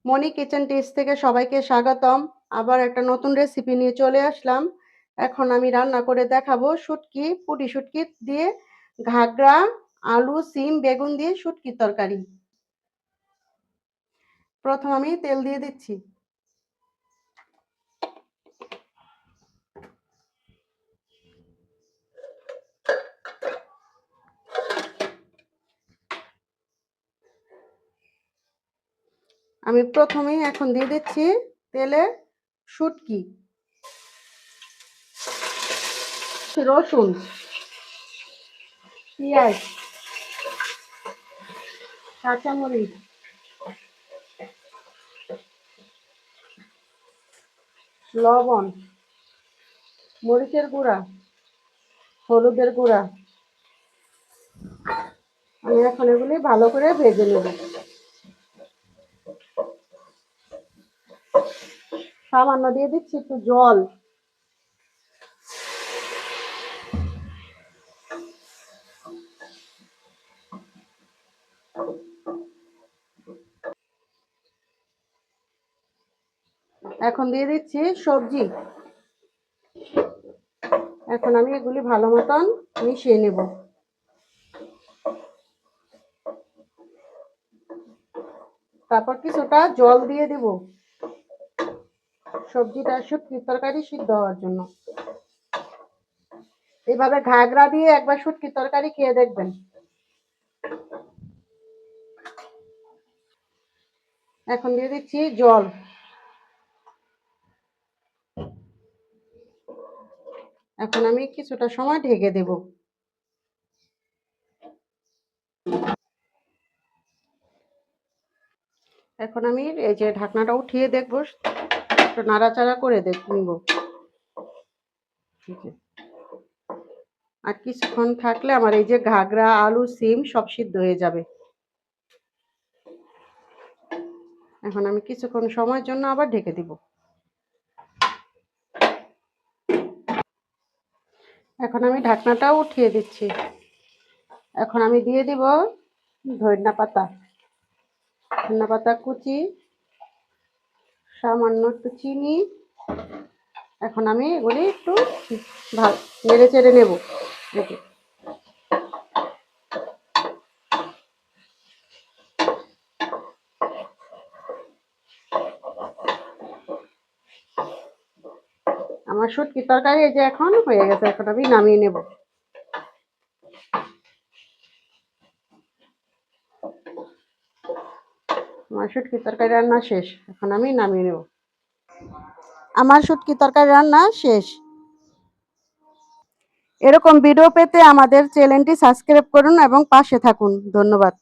মনি kitchen tips থেকে সবাইকে স্বাগতম। আবার একটা নতুন রেসিপি নিয়ে চলে আসলাম। এখন আমি রান্না করে দেখাবো শুটকি, পুঁটি শুটকি দিয়ে ঘাগরা, আলু, সিম, বেগুন দিয়ে শুটকির তরকারি। প্রথম আমি তেল দিয়ে দিচ্ছি। আমি প্রথমেই এখন দিয়ে দিচ্ছি তেলে শুটকি, রসুন, পেঁয়াজ, কাঁচামরিচ, লবণ, মরিচের গুঁড়া, হলুদের গুঁড়া। আমি এখন এগুলি ভালো করে ভেজে নেব। সামান্য দিয়ে দিচ্ছি একটু জল। এখন দিয়ে দিচ্ছি সবজি। এখন আমি এগুলি ভালো মতন মিশিয়ে নেব। তারপর কিছুটা জল দিয়ে দেব সবজিটা শুটকির তরকারি সিদ্ধ হওয়ার জন্য। এইভাবে ঘাগরা দিয়ে একবার শুটকির তরকারি খেয়ে দেখবেন। এখন দিয়ে দিচ্ছি জল। এখন আমি কিছুটা সময় ঢেকে দেব। এখন আমি এই যে ঢাকনাটা উঠিয়ে দেখবো, একটু নাড়াচাড়া করে নিব। আর কিছুক্ষণ থাকলে আমার এই যে ঘাগরা, আলু, সিম সব সিদ্ধ হয়ে যাবে। এখন আমি কিছুক্ষণ সময়ের জন্য আবার ঢেকে দিব। এখন আমি ঢাকনাটাও উঠিয়ে দিচ্ছি। এখন আমি দিয়ে দিব ধনিয়া পাতা, ধনিয়া পাতা কুচি, সামান্য একটু চিনি। এখন আমি এগুলি একটু নেড়ে চেড়ে নেব। আমার শুটকির তরকারি এই যে এখন হয়ে গেছে। এখন আমি নামিয়ে নেব। আমার শুটকির তরকারি রান্না শেষ। এখন আমি নামিয়ে নেব। আমার শুটকির তরকারি রান্না শেষ। এরকম ভিডিও পেতে আমাদের চ্যানেলটি সাবস্ক্রাইব করুন এবং পাশে থাকুন। ধন্যবাদ।